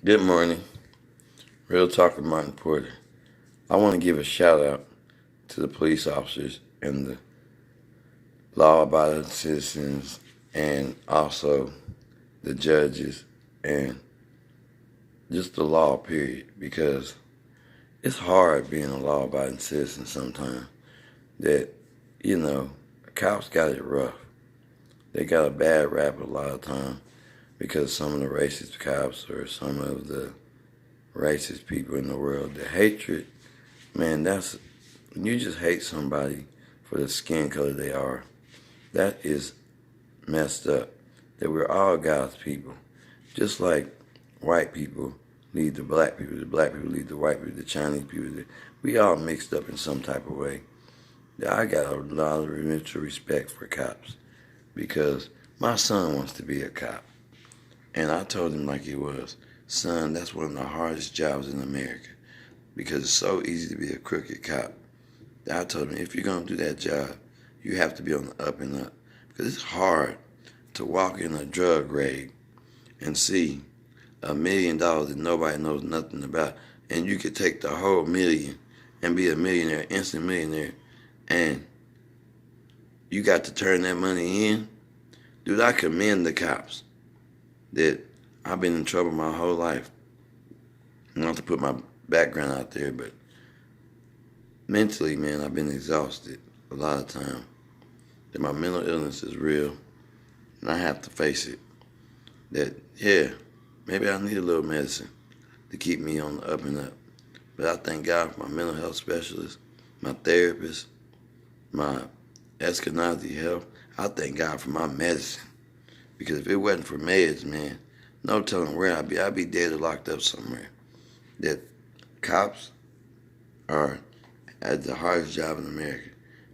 Good morning. Real Talk with Martin Porter. I want to give a shout out to the police officers and the law abiding citizens and also the judges and just the law, period. Because it's hard being a law abiding citizen sometimes. That, cops got it rough. They got a bad rap a lot of time because some of the racist cops or some of the racist people in the world. The hatred, man, that's you just hate somebody for the skin color they are. That is messed up. That we're all God's people. Just like white people lead the black people lead the white people, the Chinese people. We all mixed up in some type of way. I got a lot of mutual respect for cops because my son wants to be a cop. And I told him like he was, son, that's one of the hardest jobs in America because it's so easy to be a crooked cop. I told him, if you're going to do that job, you have to be on the up and up. Because it's hard to walk in a drug raid and see $1 million that nobody knows nothing about. And you could take the whole million and be a millionaire, instant millionaire. And you got to turn that money in. Dude, I commend the cops that I've been in trouble my whole life. Not to put my background out there, but mentally, man, I've been exhausted a lot of time. That my mental illness is real, and I have to face it. That, yeah, maybe I need a little medicine to keep me on the up and up. But I thank God for my mental health specialist, my therapist, my Eskenazi health. I thank God for my medicine. Because if it wasn't for meds, man, no telling where I'd be. I'd be dead or locked up somewhere. That cops are at the hardest job in America.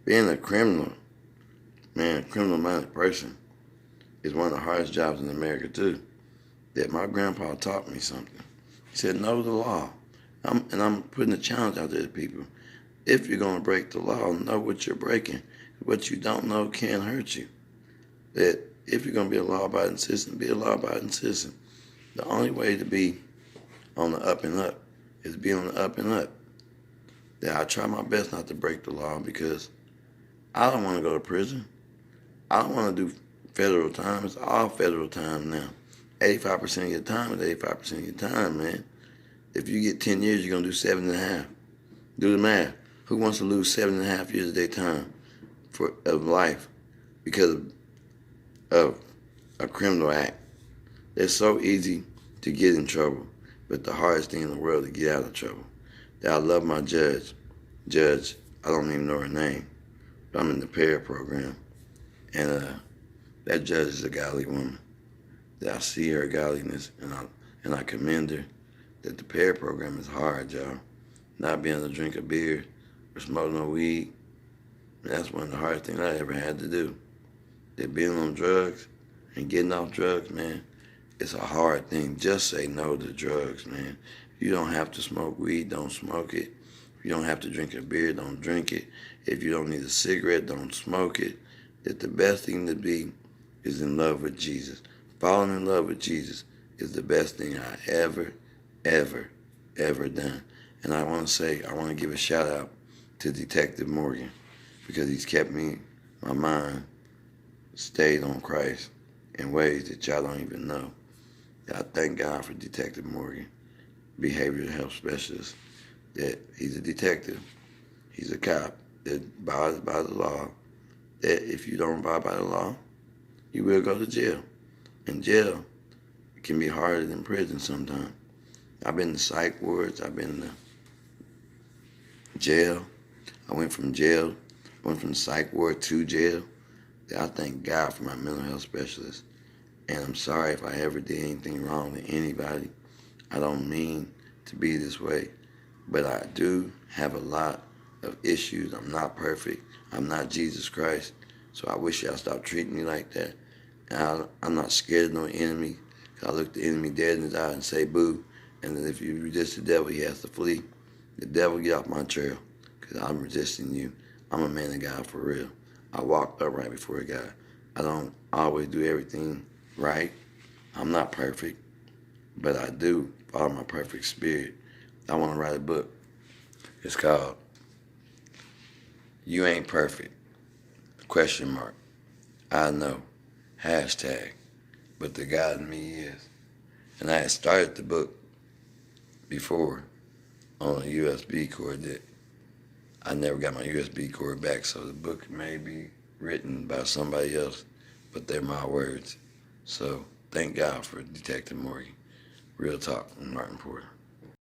Being a criminal, man, a criminal-minded person is one of the hardest jobs in America, too. That my grandpa taught me something. He said, know the law. I'm putting a challenge out there to people. If you're going to break the law, know what you're breaking. What you don't know can hurt you. That if you're going to be a law-abiding citizen, be a law-abiding citizen. The only way to be on the up and up is be on the up and up. That I try my best not to break the law because I don't want to go to prison. I don't want to do federal time. It's all federal time now. 85% of your time is 85% of your time, man. If you get 10 years, you're going to do 7.5. Do the math. Who wants to lose 7.5 years of their time of life because of a criminal act? It's so easy to get in trouble, but the hardest thing in the world to get out of trouble. That I love my judge. Judge, I don't even know her name, but I'm in the PAIR program. And that judge is a godly woman. That I see her godliness, and I commend her. That the PAIR program is hard, y'all. Not being able to drink a beer or smoke no weed, that's one of the hardest things I ever had to do. That being on drugs and getting off drugs, man, it's a hard thing. Just say no to drugs, man. If you don't have to smoke weed, don't smoke it. If you don't have to drink a beer, don't drink it. If you don't need a cigarette, don't smoke it. That the best thing to be is in love with Jesus. Falling in love with Jesus is the best thing I ever done. And I want to give a shout out to Detective Morgan because he's kept my mind stayed on Christ in ways that y'all don't even know. I thank God for Detective Morgan, behavioral health specialist, that he's a detective, he's a cop that abides by the law, that if you don't abide by the law, you will go to jail. And jail can be harder than prison sometimes. I've been to psych wards, I've been to jail. I went from psych ward to jail. I thank God for my mental health specialist. And I'm sorry if I ever did anything wrong to anybody. I don't mean to be this way. But I do have a lot of issues. I'm not perfect. I'm not Jesus Christ. So I wish y'all stop treating me like that. And I'm not scared of no enemy. I look the enemy dead in his eye and say boo. And then if you resist the devil, he has to flee. The devil, get off my trail. Because I'm resisting you. I'm a man of God for real. I walk upright before God. I don't always do everything right. I'm not perfect. but I do follow my perfect spirit. I want to write a book. It's called You Ain't Perfect, question mark. I know, hashtag, but the God in me is. And I had started the book before on a USB cord that I never got my USB cord back, so the book may be written by somebody else, but they're my words. So thank God for Detective Morgan. Real talk, I'm Martin Porter.